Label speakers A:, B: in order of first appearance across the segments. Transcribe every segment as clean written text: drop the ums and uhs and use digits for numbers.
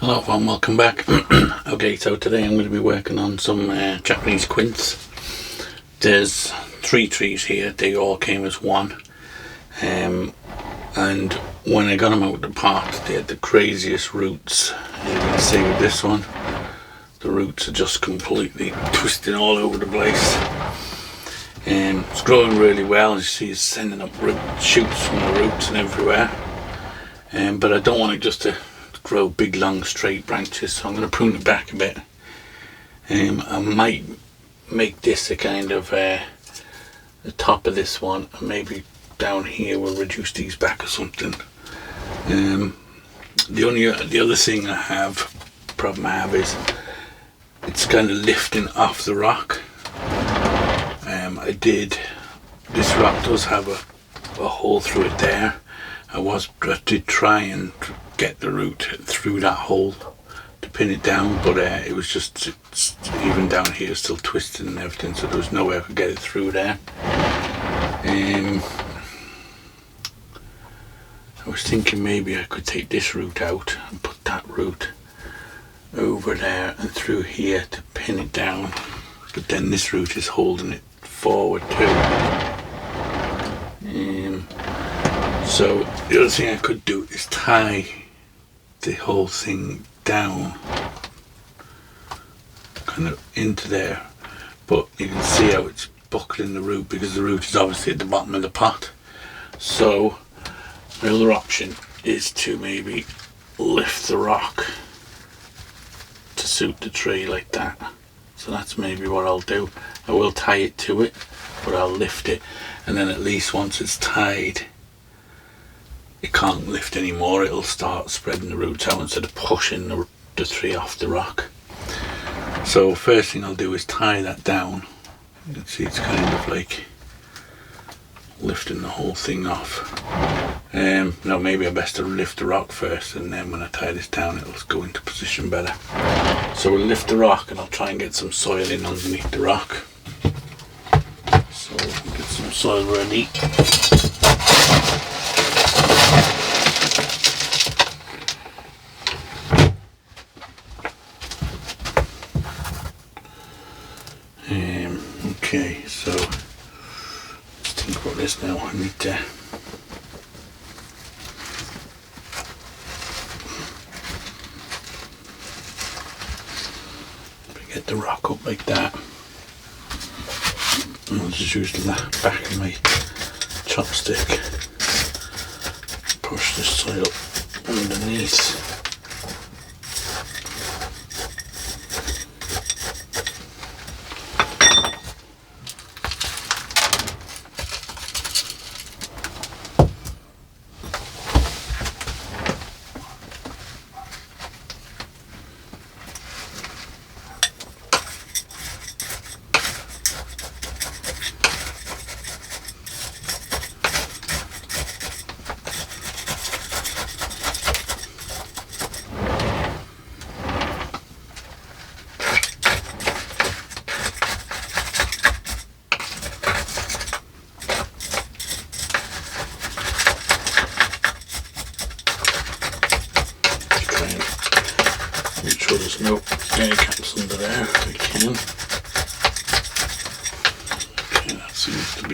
A: Hello everyone, welcome back. Okay, so today I'm going to be working on some Japanese quince. There's 3 trees here, they all came as one. And when I got them out of the pot, they had the craziest roots. You can see with this one, the roots are just completely twisting all over the place. It's growing really well. As you see, it's sending up shoots from the roots and everywhere. But I don't want it just to grow big long straight branches, so I'm going to prune it back a bit. I might make this a kind of the top of this one, and maybe down here we'll reduce these back or something. The other thing problem I have is it's kind of lifting off the rock. This rock does have a hole through it there. I did try and get the root through that hole to pin it down, but it was just even down here still twisted and everything, so there was no way I could get it through there. I was thinking maybe I could take this root out and put that root over there and through here to pin it down, but then this root is holding it forward too. So the other thing I could do is tie the whole thing down kind of into there, but you can see how it's buckling the root because the root is obviously at the bottom of the pot. So the other option is to maybe lift the rock to suit the tree like that. So that's maybe what I'll do. I will tie it to it, but I'll lift it, and then at least once it's tied, it can't lift anymore. It'll start spreading the roots out instead of pushing the tree off the rock. So first thing I'll do is tie that down. You can see it's kind of like lifting the whole thing off. No, maybe I best to lift the rock first, and then when I tie this down it'll go into position better. So we'll lift the rock and I'll try and get some soil in underneath the rock. So we'll get some soil ready. Okay, so let's think about this now. I need to get the rock up like that. I'll just use the back of my chopstick, push the soil underneath. Make sure there's no air caps under there if we can. Okay, that seems to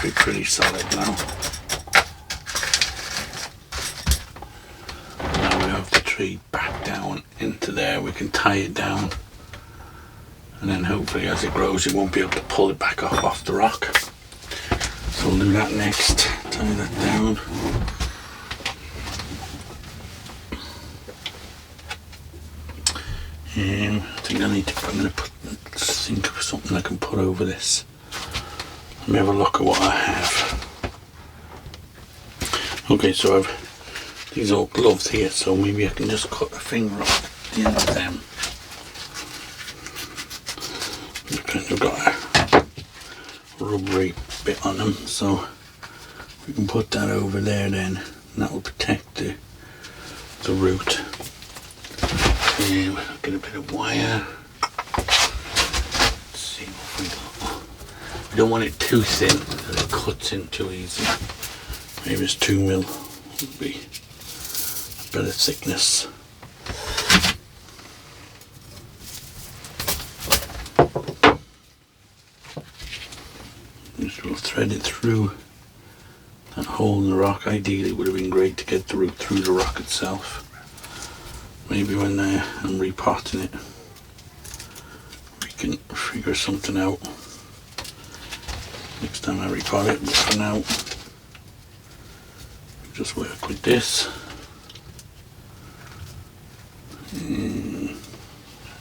A: be pretty solid now. Now we have the tree back down into there. We can tie it down, and then hopefully as it grows it won't be able to pull it back off the rock. So we'll do that next. Tie that down. I think I'm going to think of something I can put over this. Let me have a look at what I have. Okay, so I've these old gloves here, so maybe I can just cut a finger off the end of them. They've kind of got a rubbery bit on them, so we can put that over there then, and that will protect the root. We'll get a bit of wire. Let's see what we got. We don't want it too thin that it cuts in too easy. Maybe it's 2mm would be better thickness. Just will thread it through that hole in the rock. Ideally it would have been great to get the root through the rock itself. Maybe when I'm repotting it we can figure something out next time I repot it, but for now just work with this.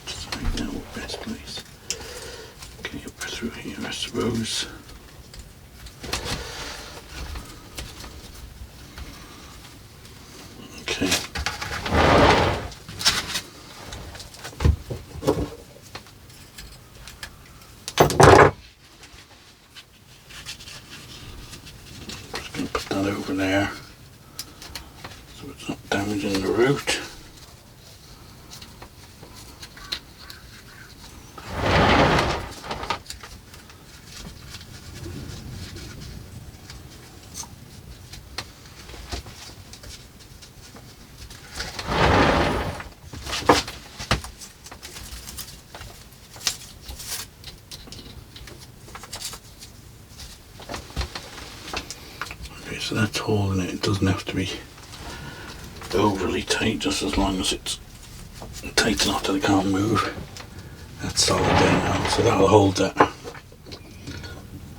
A: Just find out what best place. Okay, up through here I suppose. Okay. Just going to put that over there so it's not damaging the root. So that's holding it. It doesn't have to be overly tight, just as long as it's tight enough that it can't move. That's solid there now, so that'll hold that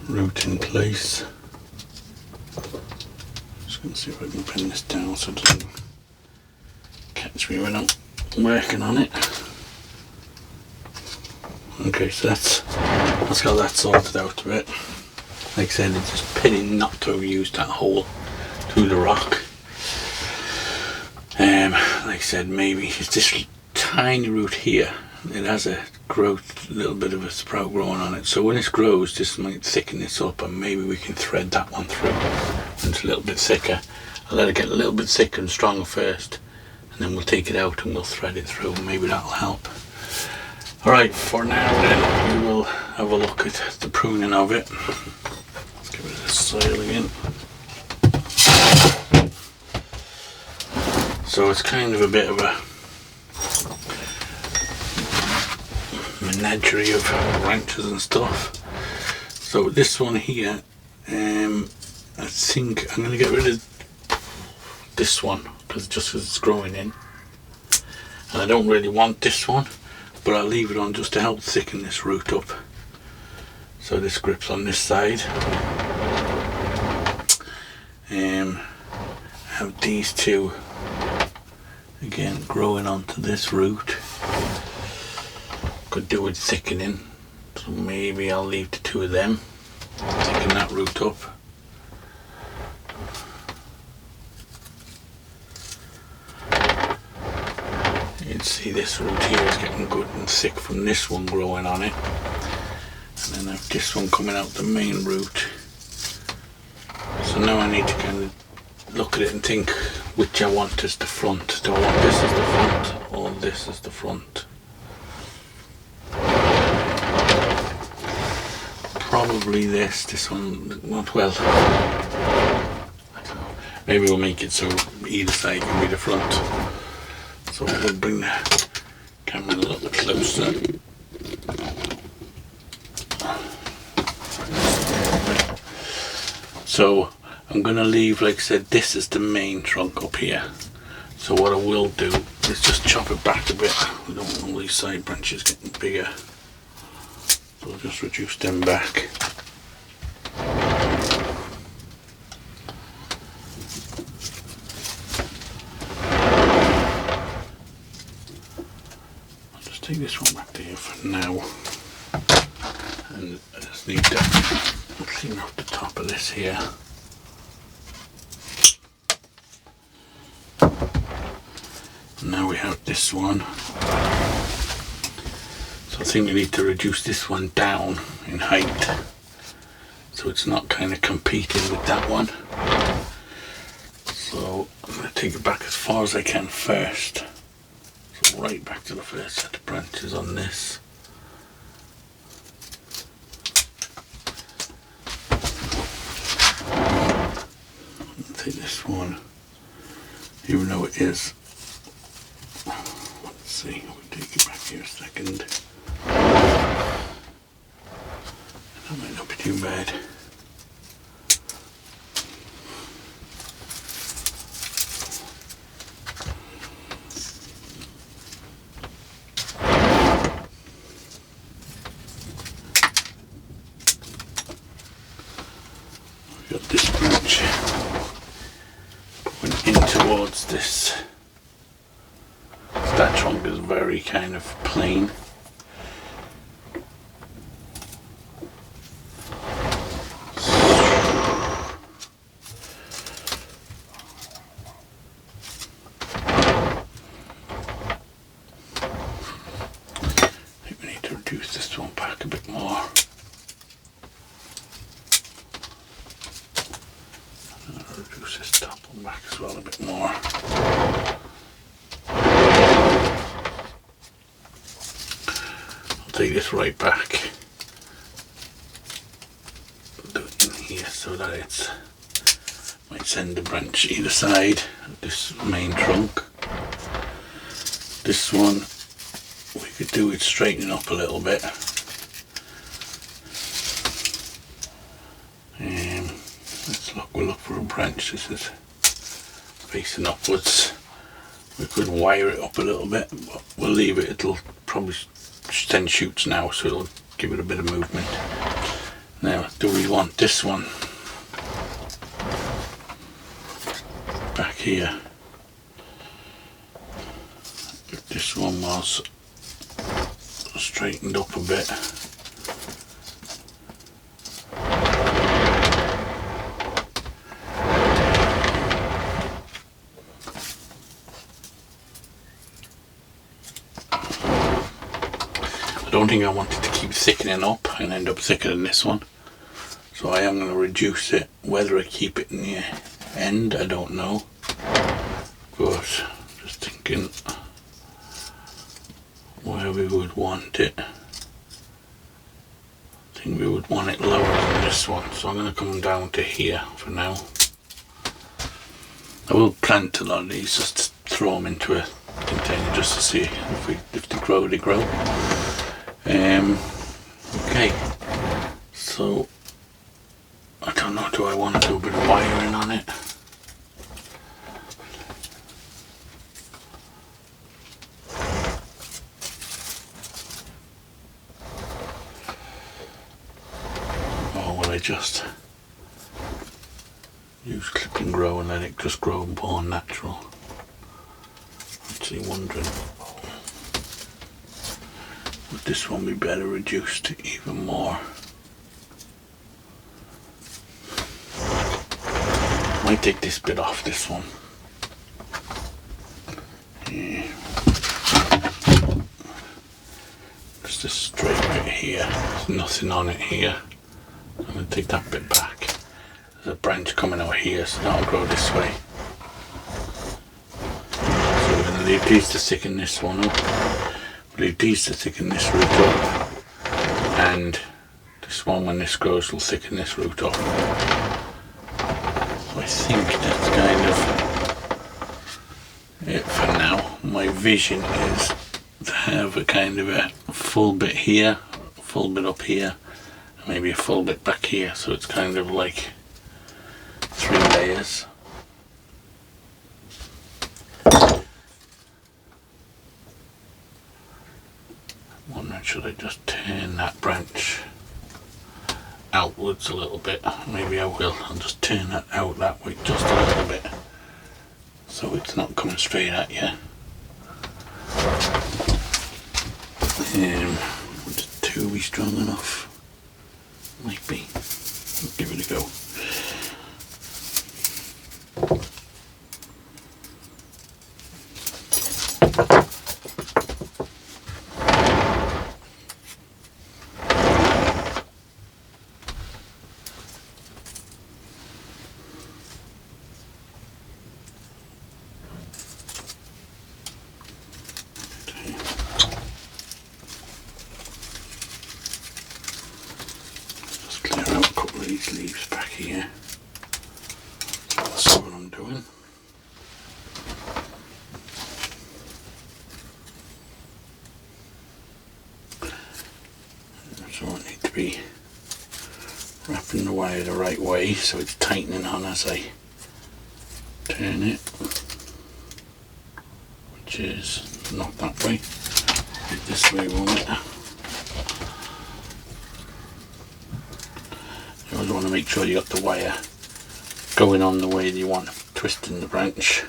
A: root in place. Just going to see if I can pin this down so it doesn't catch me when I'm working on it. Okay, so that's got that sorted out a bit. Like I said, it's just pinning not to use that hole through the rock. Like I said, maybe it's this tiny root here. It has a growth, a little bit of a sprout growing on it. So when it grows, this might thicken this up, and maybe we can thread that one through. And it's a little bit thicker. I'll let it get a little bit thicker and stronger first, and then we'll take it out and we'll thread it through. Maybe that'll help. Alright, for now then, we will have a look at the pruning of it. Give it this soil again. So it's kind of a bit of a menagerie of branches and stuff. So this one here, I think I'm going to get rid of this one because it's growing in, and I don't really want this one, but I'll leave it on just to help thicken this root up. So this grips on this side. Have these two again growing onto this root. Could do with thickening, so maybe I'll leave the two of them, thicken that root up. You can see this root here is getting good and thick from this one growing on it, and then I have this one coming out the main root. So now I need to kind of look at it and think which I want as the front. Do I want this as the front or this as the front? Probably this one, well, I don't know. Maybe we'll make it so either side can be the front. So we'll bring the camera a little closer. So I'm going to leave, like I said, this is the main trunk up here. So what I will do is just chop it back a bit. We don't want all these side branches getting bigger. So I'll just reduce them back. I'll just take this one back there for now. And I just need to clean off the top of this here. Now we have this one. So I think we need to reduce this one down in height so it's not kind of competing with that one. So I'm going to take it back as far as I can first. So right back to the first set of branches on this. Take this one, even though it is see, we'll take it back here a second. That might not be too bad. We've got this branch going in towards this. That trunk is very kind of plain. I think we need to reduce this one back a bit more. And I'll reduce this top one back as well a bit more. Take this right back, do it in here so that it's might send a branch either side of this main trunk. This one we could do with straightening up a little bit. We'll look for a branch. This is facing upwards. We could wire it up a little bit, but we'll leave it. It'll probably send shoots now, so it'll give it a bit of movement. Now, do we want this one back here? If this one was straightened up a bit, I don't think I want it to keep thickening up and end up thicker than this one, so I am going to reduce it. Whether I keep it in the end, I don't know, but just thinking where we would want it. I think we would want it lower than this one, so I'm going to come down to here for now. I will plant a lot of these, just to throw them into a container just to see if they grow, they grow. Okay, so I don't know, do I want to do a bit of wiring on it? Or will I just use clip and grow and let it just grow born natural? Actually wondering, would this one be better reduced even more? Might take this bit off this one. Yeah. Just this straight bit here. There's nothing on it here. I'm going to take that bit back. There's a branch coming out here, so that'll grow this way. So we're going to leave these to thicken this one up. Leave these to thicken this root up, and this one, when this grows, will thicken this root up. So I think that's kind of it for now. My vision is to have a kind of a full bit here, a full bit up here, and maybe a full bit back here, so it's kind of like 3 layers. Wondering, should I just turn that branch outwards a little bit? Maybe I will. I'll just turn that out that way just a little bit, so it's not coming straight at you. Would 2 be strong enough? Might be. I'll give it a go. These leaves back here. be wrapping the wire the right way so it's tightening on as I turn it, which is not that way, this way, won't it? You always want to make sure you got the wire going on the way that you want to twist in the branch.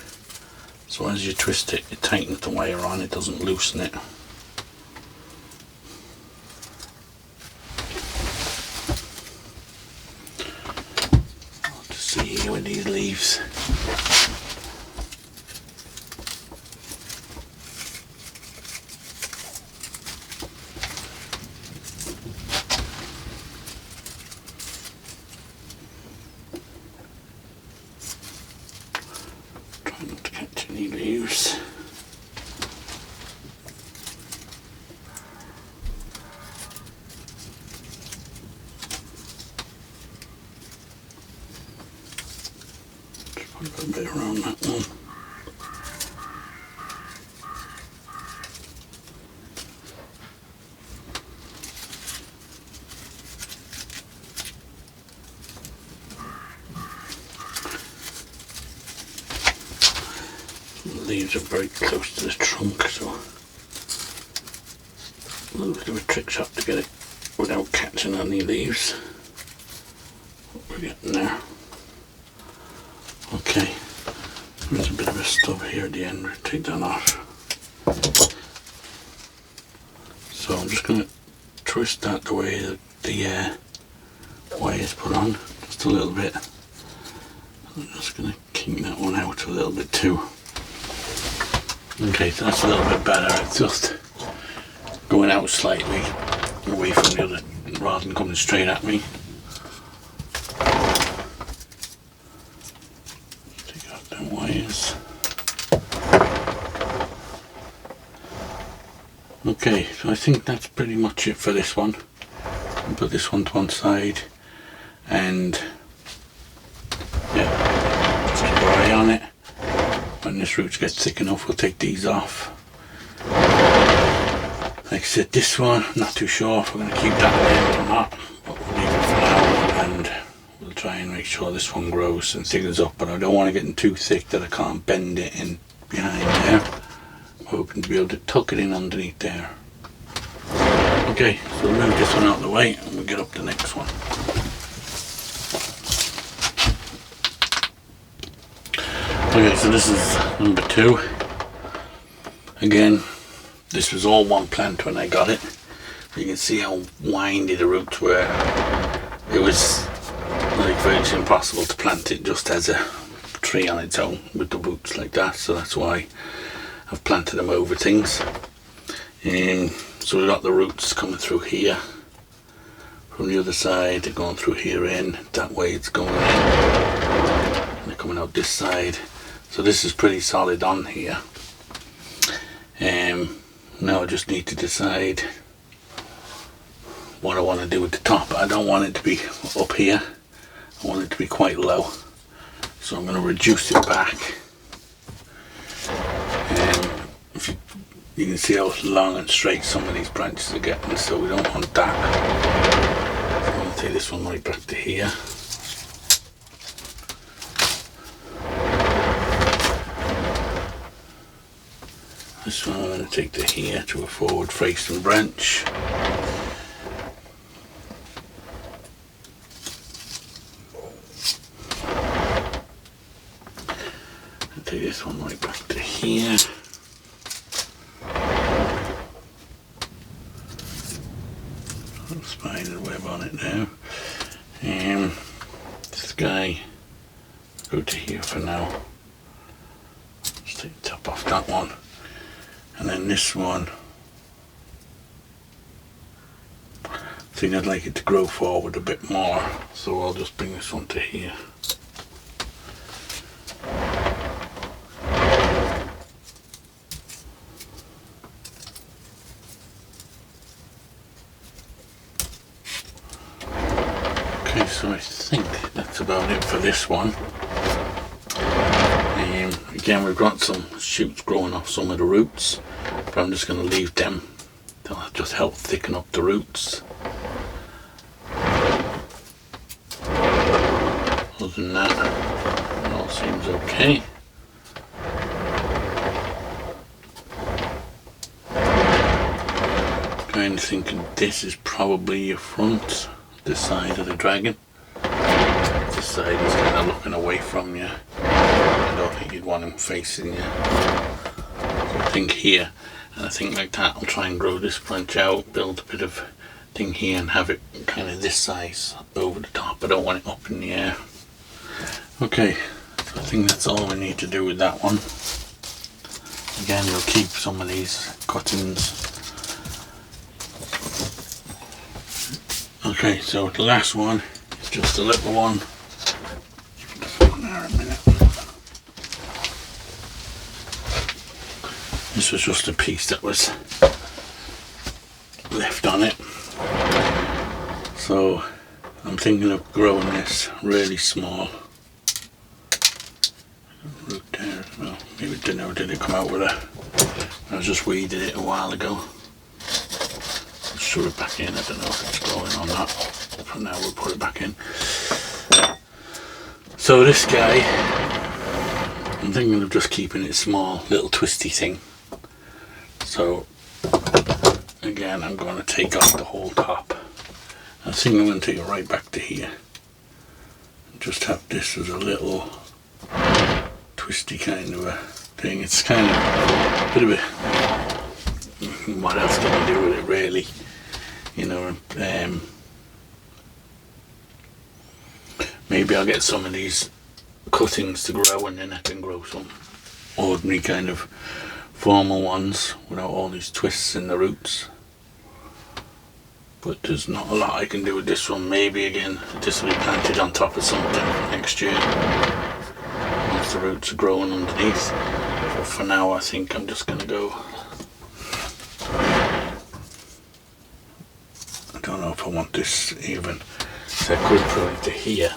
A: So as you twist it, it tightens the wire on, it doesn't loosen it. To see here with these leaves. Try not to catch any leaves. Put a little bit around that one. The leaves are very close to the trunk, so a little bit of a trick shot to get it without catching any leaves. What we're getting there. Okay, there's a bit of a stub here at the end. We'll take that off. So I'm just going to twist that the way that the wire is put on, just a little bit. I'm just going to kink that one out a little bit too. Okay, so that's a little bit better. It's just going out slightly away from the other rather than coming straight at me. Take out the wires. Okay, so I think that's pretty much it for this one. I'll put this one to one side, and yeah, just keep an eye on it. When this root gets thick enough, we'll take these off. Like I said, this one, I'm not too sure if we're going to keep that in or not, but we'll leave it for now, and we'll try and make sure this one grows and thickens up, but I don't want it getting too thick that I can't bend it in behind there. I'm hoping to be able to tuck it in underneath there. Okay, so we'll move this one out of the way and we'll get up to the next one. Okay, so this is number 2. Again, this was all one plant when I got it. You can see how windy the roots were. It was like virtually impossible to plant it just as a tree on its own with the roots like that, so that's why I've planted them over things. So we've got the roots coming through here. From the other side, they're going through here in. That way it's going in. And they're coming out this side. So this is pretty solid on here. Now I just need to decide what I want to do with the top. I don't want it to be up here. I want it to be quite low. So I'm going to reduce it back. If you can see how long and straight some of these branches are getting, so we don't want that. So I'm going to take this one right back to here. This one I'm going to take to here to a forward facing branch. I'll take this one right back to here. Spider web on it now. This guy, go to here for now. Just take the top off that one. And then this one, I think I'd like it to grow forward a bit more, so I'll just bring this one to here. Okay, so I think that's about it for this one. Again, we've got some shoots growing off some of the roots, but I'm just going to leave them. They'll just help thicken up the roots. other than that, it all seems okay. Kind of thinking this is probably your front, this side of the dragon. This side is kind of looking away from you. I don't think you'd want him facing you. So I think here, and I think like that, I'll try and grow this branch out, build a bit of thing here and have it kind of this size over the top. I don't want it up in the air. Okay, so I think that's all we need to do with that one. Again, you'll keep some of these cuttings. Okay, so the last one is just a little one. There a minute. This was just a piece that was left on it. So I'm thinking of growing this really small. Root there as well. Maybe it didn't know, did it come out with a... I was just weeding it a while ago. Let's shove it back in. I don't know if it's growing or not. For now we'll put it back in. So this guy, I'm thinking of just keeping it small, little twisty thing. So again, I'm going to take off the whole top. I think I'm going to take it right back to here. Just have this as a little twisty kind of a thing. It's kind of a bit of a... What else can I do with it really? You know, maybe I'll get some of these cuttings to grow and then I can grow some ordinary kind of formal ones without all these twists in the roots. But there's not a lot I can do with this one. Maybe again this will be planted on top of something next year once the roots are growing underneath. But for now I think I'm just going to go... I don't know if I want this even, so I could put it to here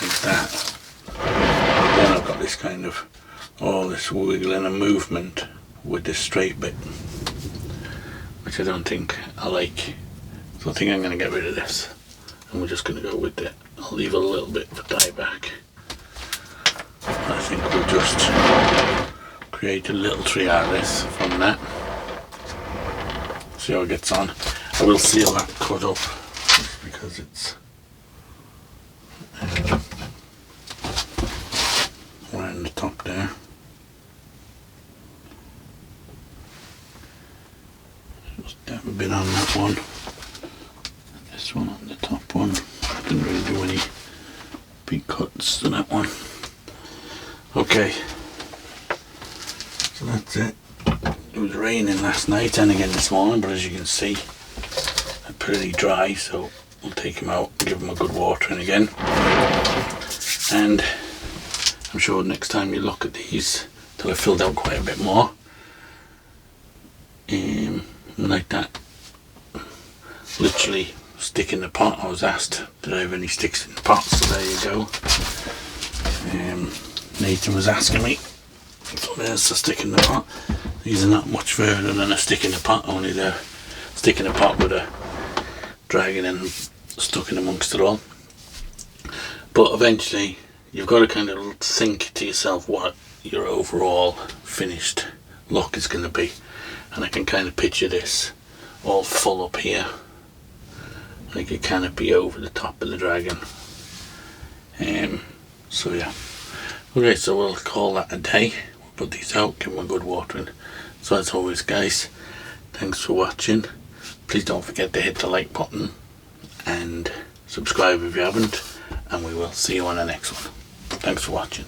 A: like that. Then I've got this kind of all this wiggling and movement with this straight bit, which I don't think I like. So I think I'm going to get rid of this and we're just going to go with it. I'll leave a little bit for dye back. I think we'll just create a little tree out of this from that. See how it gets on. I will seal that cut up just because it's around the top there. Just dab a bit on that one. This one on the top one. Didn't really do any big cuts to that one. Okay, so that's it. It was raining last night and again this morning, but as you can see they're pretty dry, so we'll take them out and give them a good watering again. And I'm sure next time you look at these, till I've filled out quite a bit more, like that, literally stick in the pot. I was asked did I have any sticks in the pot, so there you go. Nathan was asking me, so there's the stick in the pot. These are not much further than a stick in the pot, only they're stick in the pot with a dragon and stuck in amongst it all. But eventually you've got to kind of think to yourself what your overall finished look is going to be, and I can kind of picture this all full up here like a canopy over the top of the dragon. So yeah, okay, so we'll call that a day. We'll put these out, give them a good watering. So as always guys, thanks for watching. Please don't forget to hit the like button and subscribe if you haven't, and we will see you on the next one. Thanks for watching.